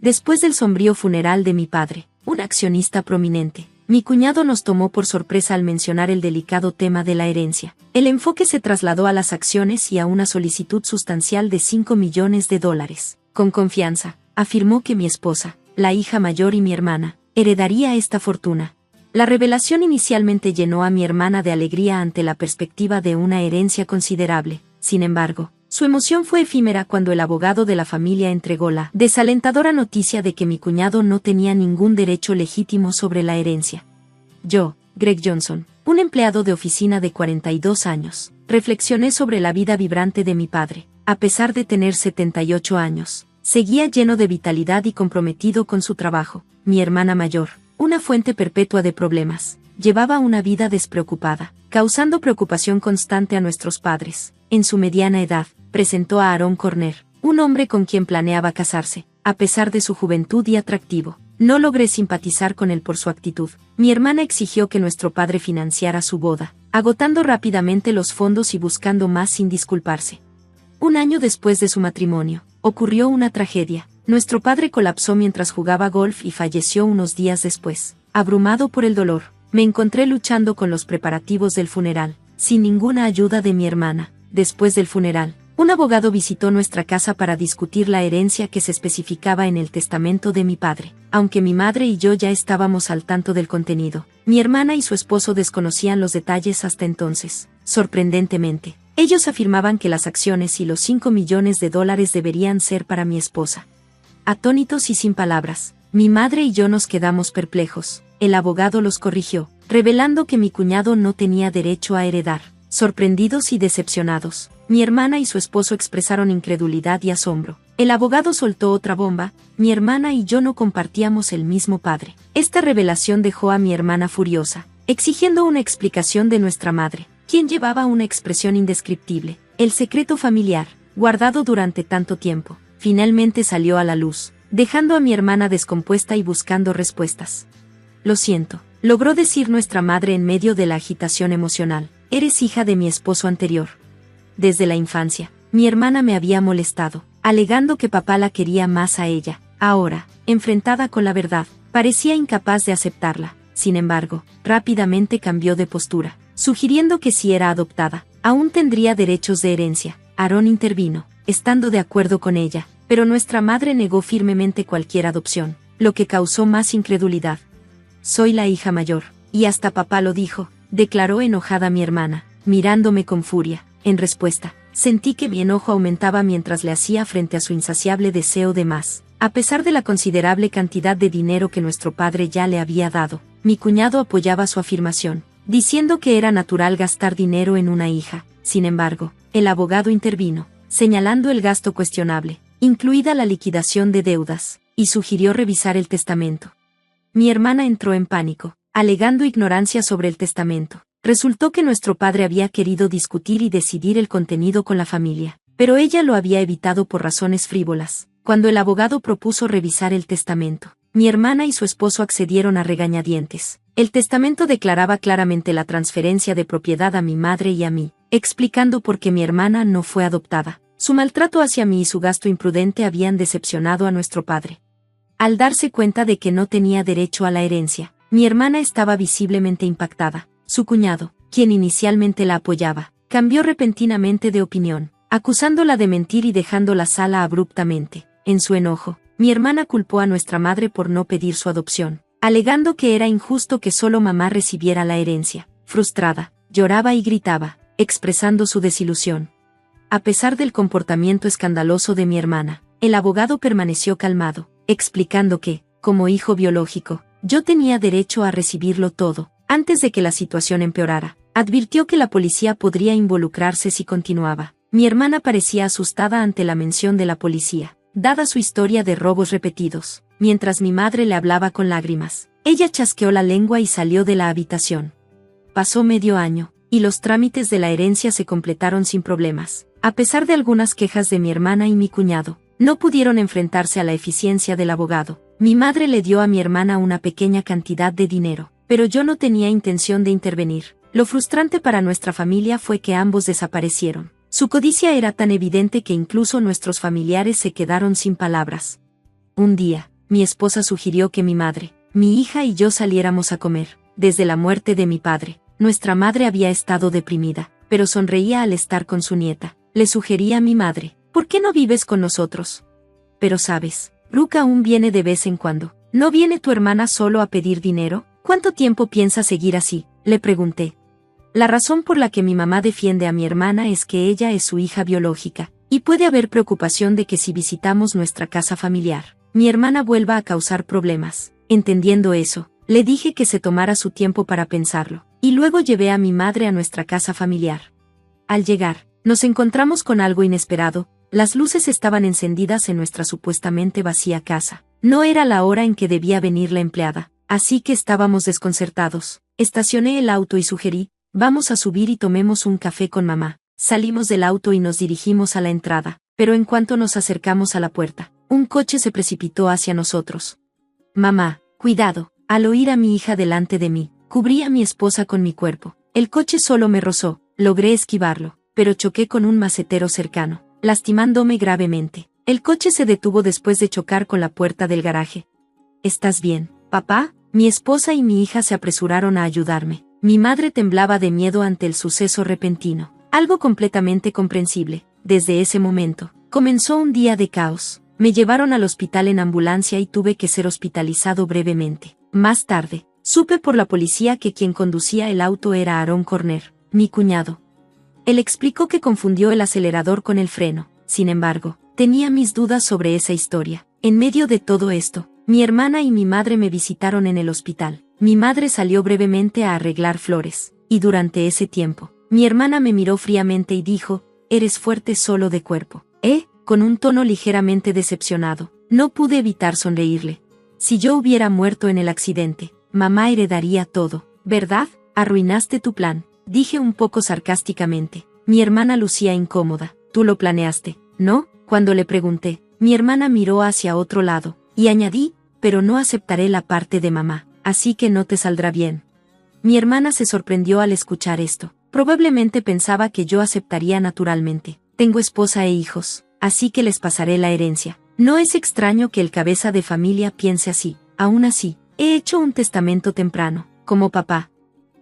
Después del sombrío funeral de mi padre, un accionista prominente, mi cuñado nos tomó por sorpresa al mencionar el delicado tema de la herencia. El enfoque se trasladó a las acciones y a una solicitud sustancial de $5 millones. Con confianza, afirmó que mi esposa, la hija mayor y mi hermana, heredaría esta fortuna. La revelación inicialmente llenó a mi hermana de alegría ante la perspectiva de una herencia considerable. Sin embargo, su emoción fue efímera cuando el abogado de la familia entregó la desalentadora noticia de que mi cuñado no tenía ningún derecho legítimo sobre la herencia. Yo, Greg Johnson, un empleado de oficina de 42 años, reflexioné sobre la vida vibrante de mi padre. A pesar de tener 78 años, seguía lleno de vitalidad y comprometido con su trabajo. Mi hermana mayor, una fuente perpetua de problemas, llevaba una vida despreocupada, causando preocupación constante a nuestros padres. En su mediana edad, presentó a Aaron Corner, un hombre con quien planeaba casarse. A pesar de su juventud y atractivo, no logré simpatizar con él por su actitud. Mi hermana exigió que nuestro padre financiara su boda, agotando rápidamente los fondos y buscando más sin disculparse. Un año después de su matrimonio, ocurrió una tragedia. Nuestro padre colapsó mientras jugaba golf y falleció unos días después. Abrumado por el dolor, me encontré luchando con los preparativos del funeral, sin ninguna ayuda de mi hermana. Después del funeral, un abogado visitó nuestra casa para discutir la herencia que se especificaba en el testamento de mi padre. Aunque mi madre y yo ya estábamos al tanto del contenido, mi hermana y su esposo desconocían los detalles hasta entonces. Sorprendentemente, ellos afirmaban que las acciones y los $5 millones deberían ser para mi esposa. Atónitos y sin palabras, mi madre y yo nos quedamos perplejos. El abogado los corrigió, revelando que mi cuñado no tenía derecho a heredar. Sorprendidos y decepcionados, mi hermana y su esposo expresaron incredulidad y asombro. El abogado soltó otra bomba: mi hermana y yo no compartíamos el mismo padre. Esta revelación dejó a mi hermana furiosa, exigiendo una explicación de nuestra madre, quien llevaba una expresión indescriptible. El secreto familiar, guardado durante tanto tiempo, finalmente salió a la luz, dejando a mi hermana descompuesta y buscando respuestas. Lo siento, logró decir nuestra madre en medio de la agitación emocional. Eres hija de mi esposo anterior. Desde la infancia, mi hermana me había molestado, alegando que papá la quería más a ella. Ahora, enfrentada con la verdad, parecía incapaz de aceptarla. Sin embargo, rápidamente cambió de postura, sugiriendo que si era adoptada, aún tendría derechos de herencia. Aaron intervino, estando de acuerdo con ella, pero nuestra madre negó firmemente cualquier adopción, lo que causó más incredulidad. Soy la hija mayor, y hasta papá lo dijo, declaró enojada mi hermana, mirándome con furia. En respuesta, sentí que mi enojo aumentaba mientras le hacía frente a su insaciable deseo de más. A pesar de la considerable cantidad de dinero que nuestro padre ya le había dado, mi cuñado apoyaba su afirmación, diciendo que era natural gastar dinero en una hija. Sin embargo, el abogado intervino, señalando el gasto cuestionable, incluida la liquidación de deudas, y sugirió revisar el testamento. Mi hermana entró en pánico, alegando ignorancia sobre el testamento. Resultó que nuestro padre había querido discutir y decidir el contenido con la familia, pero ella lo había evitado por razones frívolas. Cuando el abogado propuso revisar el testamento, mi hermana y su esposo accedieron a regañadientes. El testamento declaraba claramente la transferencia de propiedad a mi madre y a mí, explicando por qué mi hermana no fue adoptada. Su maltrato hacia mí y su gasto imprudente habían decepcionado a nuestro padre. Al darse cuenta de que no tenía derecho a la herencia, mi hermana estaba visiblemente impactada. Su cuñado, quien inicialmente la apoyaba, cambió repentinamente de opinión, acusándola de mentir y dejando la sala abruptamente. En su enojo, mi hermana culpó a nuestra madre por no pedir su adopción, alegando que era injusto que solo mamá recibiera la herencia. Frustrada, lloraba y gritaba, expresando su desilusión. A pesar del comportamiento escandaloso de mi hermana, el abogado permaneció calmado, explicando que, como hijo biológico, yo tenía derecho a recibirlo todo. Antes de que la situación empeorara, advirtió que la policía podría involucrarse si continuaba. Mi hermana parecía asustada ante la mención de la policía, dada su historia de robos repetidos. Mientras mi madre le hablaba con lágrimas, ella chasqueó la lengua y salió de la habitación. Pasó medio año, y los trámites de la herencia se completaron sin problemas. A pesar de algunas quejas de mi hermana y mi cuñado, no pudieron enfrentarse a la eficiencia del abogado. Mi madre le dio a mi hermana una pequeña cantidad de dinero, pero yo no tenía intención de intervenir. Lo frustrante para nuestra familia fue que ambos desaparecieron. Su codicia era tan evidente que incluso nuestros familiares se quedaron sin palabras. Un día, mi esposa sugirió que mi madre, mi hija y yo saliéramos a comer. Desde la muerte de mi padre, nuestra madre había estado deprimida, pero sonreía al estar con su nieta. Le sugerí a mi madre, ¿por qué no vives con nosotros? Pero sabes, Brooke aún viene de vez en cuando. ¿No viene tu hermana solo a pedir dinero? ¿Cuánto tiempo piensa seguir así?, le pregunté. La razón por la que mi mamá defiende a mi hermana es que ella es su hija biológica, y puede haber preocupación de que si visitamos nuestra casa familiar, mi hermana vuelva a causar problemas. Entendiendo eso, le dije que se tomara su tiempo para pensarlo, y luego llevé a mi madre a nuestra casa familiar. Al llegar, nos encontramos con algo inesperado. Las luces estaban encendidas en nuestra supuestamente vacía casa. No era la hora en que debía venir la empleada, así que estábamos desconcertados. Estacioné el auto y sugerí, vamos a subir y tomemos un café con mamá. Salimos del auto y nos dirigimos a la entrada, pero en cuanto nos acercamos a la puerta, un coche se precipitó hacia nosotros. Mamá, cuidado. Al oír a mi hija delante de mí, cubrí a mi esposa con mi cuerpo. El coche solo me rozó, logré esquivarlo, pero choqué con un macetero cercano, lastimándome gravemente. El coche se detuvo después de chocar con la puerta del garaje. ¿Estás bien, papá? Mi esposa y mi hija se apresuraron a ayudarme. Mi madre temblaba de miedo ante el suceso repentino, algo completamente comprensible. Desde ese momento, comenzó un día de caos. Me llevaron al hospital en ambulancia y tuve que ser hospitalizado brevemente. Más tarde, supe por la policía que quien conducía el auto era Aaron Corner, mi cuñado. Él explicó que confundió el acelerador con el freno. Sin embargo, tenía mis dudas sobre esa historia. En medio de todo esto, mi hermana y mi madre me visitaron en el hospital. Mi madre salió brevemente a arreglar flores, y durante ese tiempo, mi hermana me miró fríamente y dijo, «Eres fuerte solo de cuerpo». Con un tono ligeramente decepcionado. No pude evitar sonreírle. Si yo hubiera muerto en el accidente, mamá heredaría todo, ¿verdad? Arruinaste tu plan, dije un poco sarcásticamente. Mi hermana lucía incómoda. Tú lo planeaste, ¿no? Cuando le pregunté, mi hermana miró hacia otro lado, y añadí, pero no aceptaré la parte de mamá, así que no te saldrá bien. Mi hermana se sorprendió al escuchar esto. Probablemente pensaba que yo aceptaría naturalmente. Tengo esposa e hijos, así que les pasaré la herencia. No es extraño que el cabeza de familia piense así. Aún así, he hecho un testamento temprano, como papá.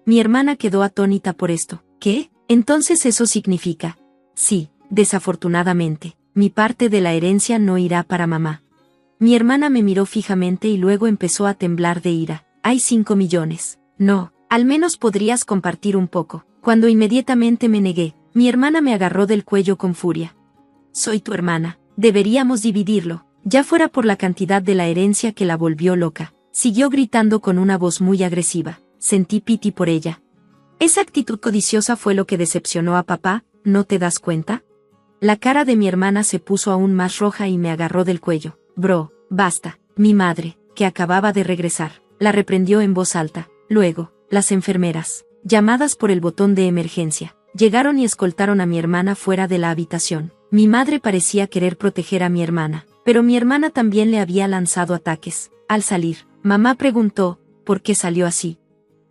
Mi hermana quedó atónita por esto. ¿Qué? Entonces eso significa. Sí, desafortunadamente, mi parte de la herencia no irá para mamá. Mi hermana me miró fijamente y luego empezó a temblar de ira. Hay 5 millones. No, al menos podrías compartir un poco. Cuando inmediatamente me negué, mi hermana me agarró del cuello con furia. Soy tu hermana, deberíamos dividirlo, ya fuera por la cantidad de la herencia que la volvió loca. Siguió gritando con una voz muy agresiva. Sentí piti por ella. Esa actitud codiciosa fue lo que decepcionó a papá, ¿no te das cuenta? La cara de mi hermana se puso aún más roja y me agarró del cuello. Bro, basta. Mi madre, que acababa de regresar, la reprendió en voz alta. Luego, las enfermeras, llamadas por el botón de emergencia, llegaron y escoltaron a mi hermana fuera de la habitación. Mi madre parecía querer proteger a mi hermana, pero mi hermana también le había lanzado ataques. Al salir, mamá preguntó, ¿por qué salió así?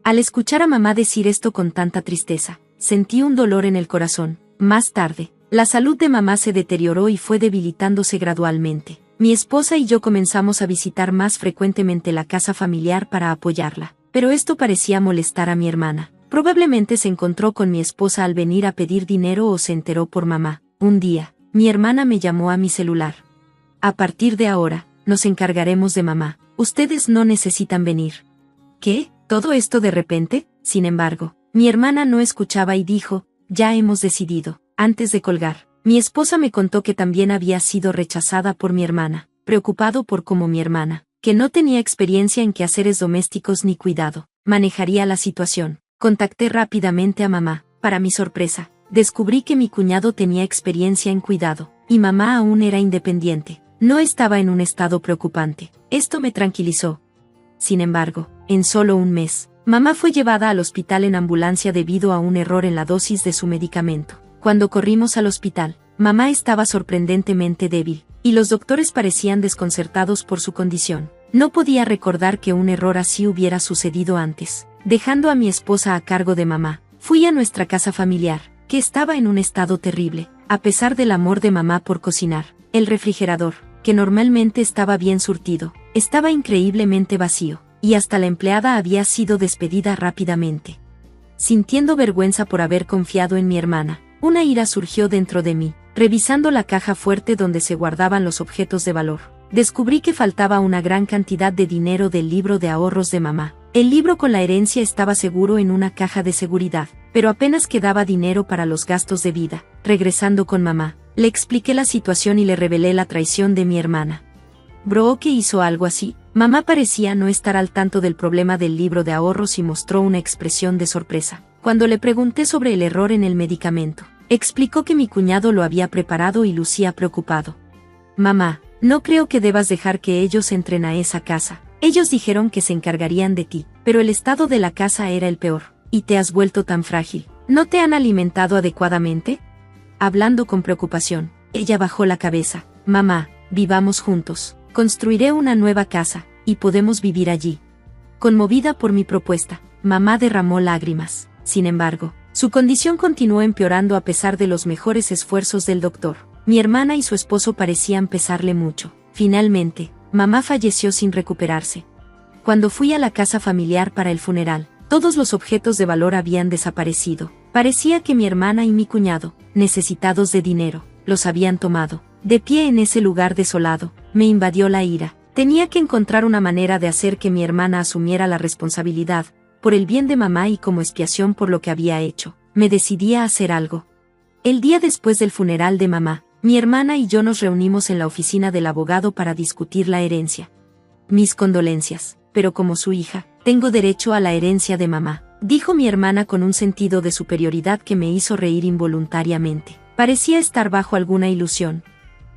Al escuchar a mamá decir esto con tanta tristeza, sentí un dolor en el corazón. Más tarde, la salud de mamá se deterioró y fue debilitándose gradualmente. Mi esposa y yo comenzamos a visitar más frecuentemente la casa familiar para apoyarla, pero esto parecía molestar a mi hermana. Probablemente se encontró con mi esposa al venir a pedir dinero o se enteró por mamá. Un día, mi hermana me llamó a mi celular. A partir de ahora, nos encargaremos de mamá. Ustedes no necesitan venir. ¿Qué? ¿Todo esto de repente? Sin embargo, mi hermana no escuchaba y dijo, ya hemos decidido. Antes de colgar, mi esposa me contó que también había sido rechazada por mi hermana, preocupado por cómo mi hermana, que no tenía experiencia en quehaceres domésticos ni cuidado, manejaría la situación. Contacté rápidamente a mamá. Para mi sorpresa, descubrí que mi cuñado tenía experiencia en cuidado, y mamá aún era independiente. No estaba en un estado preocupante. Esto me tranquilizó. Sin embargo, en solo un mes, mamá fue llevada al hospital en ambulancia debido a un error en la dosis de su medicamento. Cuando corrimos al hospital, mamá estaba sorprendentemente débil, y los doctores parecían desconcertados por su condición. No podía recordar que un error así hubiera sucedido antes. Dejando a mi esposa a cargo de mamá, fui a nuestra casa familiar, que estaba en un estado terrible. A pesar del amor de mamá por cocinar, el refrigerador, que normalmente estaba bien surtido, Estaba increíblemente vacío, y hasta la empleada había sido despedida rápidamente. Sintiendo vergüenza por haber confiado en mi hermana, una ira surgió dentro de mí. Revisando la caja fuerte donde se guardaban los objetos de valor, descubrí que faltaba una gran cantidad de dinero del libro de ahorros de mamá. El libro con la herencia estaba seguro en una caja de seguridad, pero apenas quedaba dinero para los gastos de vida. Regresando con mamá, le expliqué la situación y le revelé la traición de mi hermana. ¿Bro que hizo algo así? Mamá parecía no estar al tanto del problema del libro de ahorros y mostró una expresión de sorpresa. Cuando le pregunté sobre el error en el medicamento, explicó que mi cuñado lo había preparado y lucía preocupado. Mamá, no creo que debas dejar que ellos entren a esa casa. Ellos dijeron que se encargarían de ti, pero el estado de la casa era el peor, y te has vuelto tan frágil. ¿No te han alimentado adecuadamente? Hablando con preocupación, ella bajó la cabeza. Mamá, vivamos juntos. Construiré una nueva casa, y podemos vivir allí. Conmovida por mi propuesta, mamá derramó lágrimas. Sin embargo, su condición continuó empeorando a pesar de los mejores esfuerzos del doctor. Mi hermana y su esposo parecían pesarle mucho. Finalmente, mamá falleció sin recuperarse. Cuando fui a la casa familiar para el funeral, todos los objetos de valor habían desaparecido. Parecía que mi hermana y mi cuñado, necesitados de dinero, los habían tomado. De pie en ese lugar desolado, me invadió la ira. Tenía que encontrar una manera de hacer que mi hermana asumiera la responsabilidad, por el bien de mamá y como expiación por lo que había hecho. Me decidí a hacer algo. El día después del funeral de mamá, mi hermana y yo nos reunimos en la oficina del abogado para discutir la herencia. Mis condolencias, pero como su hija, tengo derecho a la herencia de mamá, dijo mi hermana con un sentido de superioridad que me hizo reír involuntariamente. Parecía estar bajo alguna ilusión.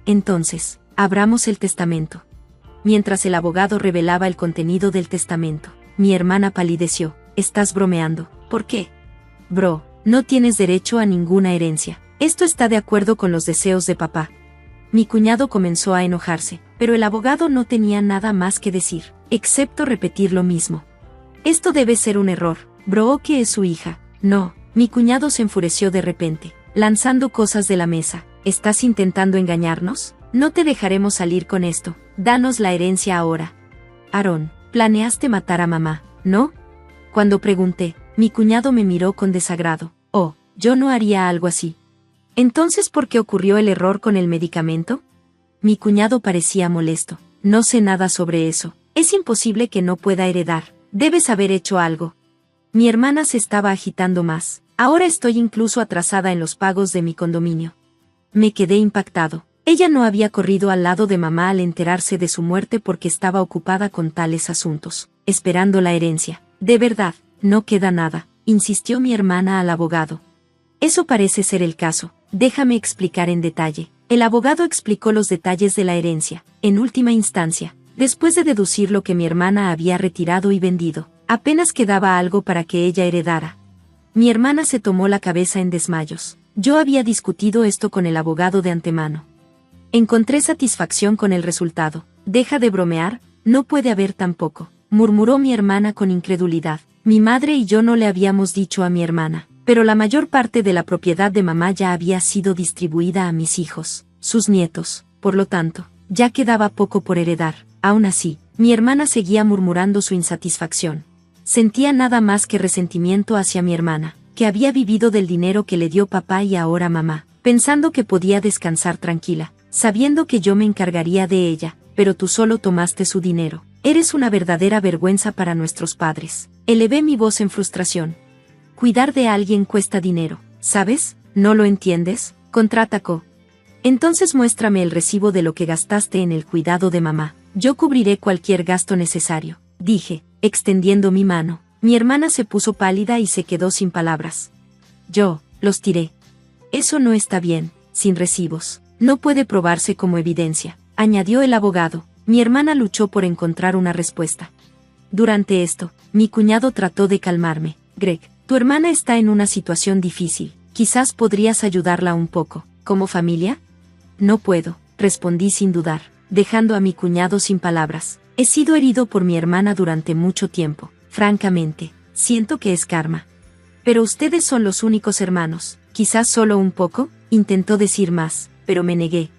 Entonces, abramos el testamento. Mientras el abogado revelaba el contenido del testamento, mi hermana palideció. ¿Estás bromeando? ¿Por qué? Bro, no tienes derecho a ninguna herencia. Esto está de acuerdo con los deseos de papá. Mi cuñado comenzó a enojarse, pero el abogado no tenía nada más que decir, excepto repetir lo mismo. Esto debe ser un error. Bro que es su hija. No, mi cuñado se enfureció de repente, lanzando cosas de la mesa. ¿Estás intentando engañarnos? No te dejaremos salir con esto. Danos la herencia ahora. Aarón, planeaste matar a mamá, ¿no? Cuando pregunté, mi cuñado me miró con desagrado. Oh, yo no haría algo así. Entonces, ¿por qué ocurrió el error con el medicamento? Mi cuñado parecía molesto. No sé nada sobre eso. Es imposible que no pueda heredar. Debes haber hecho algo. Mi hermana se estaba agitando más. Ahora estoy incluso atrasada en los pagos de mi condominio. Me quedé impactado. Ella no había corrido al lado de mamá al enterarse de su muerte porque estaba ocupada con tales asuntos, esperando la herencia. De verdad, no queda nada, insistió mi hermana al abogado. Eso parece ser el caso. Déjame explicar en detalle. El abogado explicó los detalles de la herencia. En última instancia, después de deducir lo que mi hermana había retirado y vendido, apenas quedaba algo para que ella heredara. Mi hermana se tomó la cabeza en desmayos. Yo había discutido esto con el abogado de antemano. Encontré satisfacción con el resultado. Deja de bromear, no puede haber tampoco, murmuró mi hermana con incredulidad. Mi madre y yo no le habíamos dicho a mi hermana, pero la mayor parte de la propiedad de mamá ya había sido distribuida a mis hijos, sus nietos, por lo tanto, ya quedaba poco por heredar. Aún así, mi hermana seguía murmurando su insatisfacción. Sentía nada más que resentimiento hacia mi hermana, que había vivido del dinero que le dio papá y ahora mamá, pensando que podía descansar tranquila, sabiendo que yo me encargaría de ella, pero tú solo tomaste su dinero. Eres una verdadera vergüenza para nuestros padres. Elevé mi voz en frustración. Cuidar de alguien cuesta dinero, ¿sabes? ¿No lo entiendes? Contraatacó. Entonces muéstrame el recibo de lo que gastaste en el cuidado de mamá. Yo cubriré cualquier gasto necesario, dije, extendiendo mi mano. Mi hermana se puso pálida y se quedó sin palabras. Yo, los tiré. Eso no está bien, sin recibos. No puede probarse como evidencia, añadió el abogado. Mi hermana luchó por encontrar una respuesta. Durante esto, mi cuñado trató de calmarme. Greg, tu hermana está en una situación difícil. Quizás podrías ayudarla un poco. ¿Como familia? No puedo, respondí sin dudar, dejando a mi cuñado sin palabras. He sido herido por mi hermana durante mucho tiempo. Francamente, siento que es karma. Pero ustedes son los únicos hermanos. Quizás solo un poco, intentó decir más, pero me negué.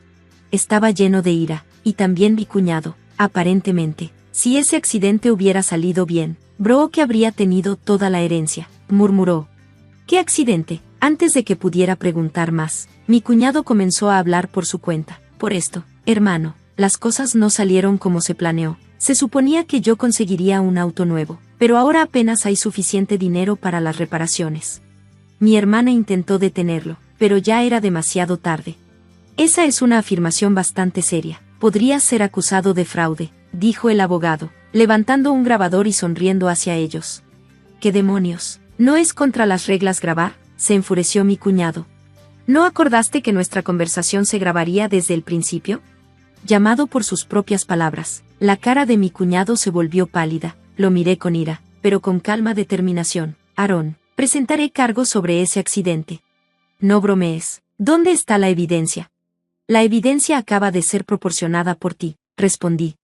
Estaba lleno de ira, y también mi cuñado. Aparentemente, si ese accidente hubiera salido bien, Brooke habría tenido toda la herencia, murmuró. ¿Qué accidente? Antes de que pudiera preguntar más, mi cuñado comenzó a hablar por su cuenta. Por esto, hermano, las cosas no salieron como se planeó. Se suponía que yo conseguiría un auto nuevo, pero ahora apenas hay suficiente dinero para las reparaciones. Mi hermana intentó detenerlo, pero ya era demasiado tarde. Esa es una afirmación bastante seria. Podrías ser acusado de fraude, dijo el abogado, levantando un grabador y sonriendo hacia ellos. ¿Qué demonios? ¿No es contra las reglas grabar? Se enfureció mi cuñado. ¿No acordaste que nuestra conversación se grabaría desde el principio? Llamado por sus propias palabras, la cara de mi cuñado se volvió pálida. Lo miré con ira, pero con calma determinación. Aaron, presentaré cargos sobre ese accidente. No bromees. ¿Dónde está la evidencia? La evidencia acaba de ser proporcionada por ti, respondí.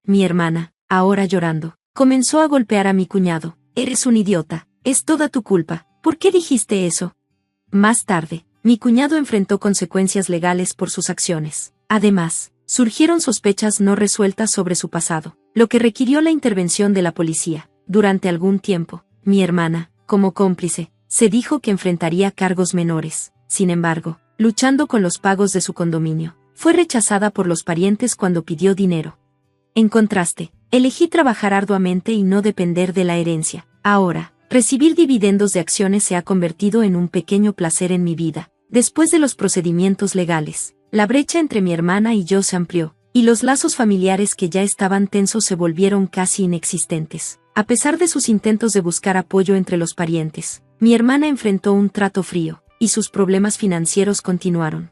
Mi hermana, ahora llorando, comenzó a golpear a mi cuñado. Eres un idiota, es toda tu culpa. ¿Por qué dijiste eso? Más tarde, mi cuñado enfrentó consecuencias legales por sus acciones. Además, surgieron sospechas no resueltas sobre su pasado, lo que requirió la intervención de la policía. Durante algún tiempo, mi hermana, como cómplice, se dijo que enfrentaría cargos menores. Sin embargo, luchando con los pagos de su condominio, fue rechazada por los parientes cuando pidió dinero. En contraste, elegí trabajar arduamente y no depender de la herencia. Ahora, recibir dividendos de acciones se ha convertido en un pequeño placer en mi vida. Después de los procedimientos legales, la brecha entre mi hermana y yo se amplió, y los lazos familiares que ya estaban tensos se volvieron casi inexistentes. A pesar de sus intentos de buscar apoyo entre los parientes, mi hermana enfrentó un trato frío, y sus problemas financieros continuaron.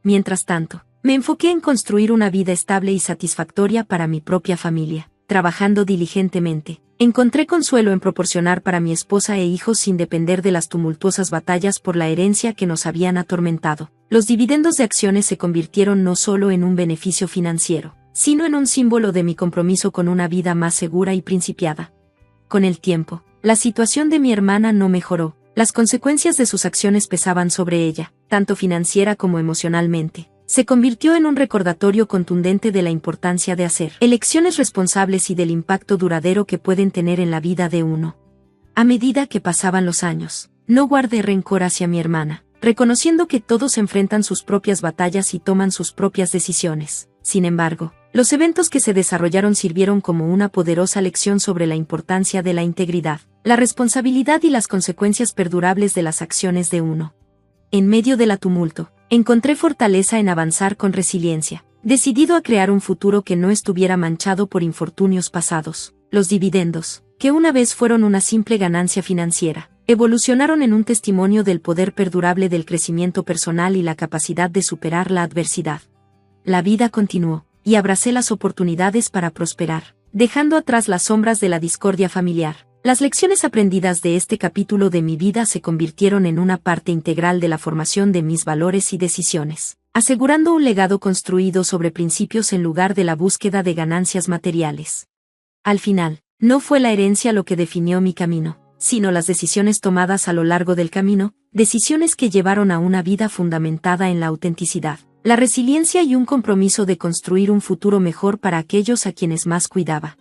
Mientras tanto, me enfoqué en construir una vida estable y satisfactoria para mi propia familia. Trabajando diligentemente, encontré consuelo en proporcionar para mi esposa e hijos sin depender de las tumultuosas batallas por la herencia que nos habían atormentado. Los dividendos de acciones se convirtieron no solo en un beneficio financiero, sino en un símbolo de mi compromiso con una vida más segura y principiada. Con el tiempo, la situación de mi hermana no mejoró. Las consecuencias de sus acciones pesaban sobre ella, tanto financiera como emocionalmente. Se convirtió en un recordatorio contundente de la importancia de hacer elecciones responsables y del impacto duradero que pueden tener en la vida de uno. A medida que pasaban los años, no guardé rencor hacia mi hermana, reconociendo que todos enfrentan sus propias batallas y toman sus propias decisiones. Sin embargo, los eventos que se desarrollaron sirvieron como una poderosa lección sobre la importancia de la integridad, la responsabilidad y las consecuencias perdurables de las acciones de uno. En medio de la tumulto, encontré fortaleza en avanzar con resiliencia, decidido a crear un futuro que no estuviera manchado por infortunios pasados. Los dividendos, que una vez fueron una simple ganancia financiera, evolucionaron en un testimonio del poder perdurable del crecimiento personal y la capacidad de superar la adversidad. La vida continuó, y abracé las oportunidades para prosperar, dejando atrás las sombras de la discordia familiar. Las lecciones aprendidas de este capítulo de mi vida se convirtieron en una parte integral de la formación de mis valores y decisiones, asegurando un legado construido sobre principios en lugar de la búsqueda de ganancias materiales. Al final, no fue la herencia lo que definió mi camino, sino las decisiones tomadas a lo largo del camino, decisiones que llevaron a una vida fundamentada en la autenticidad, la resiliencia y un compromiso de construir un futuro mejor para aquellos a quienes más cuidaba.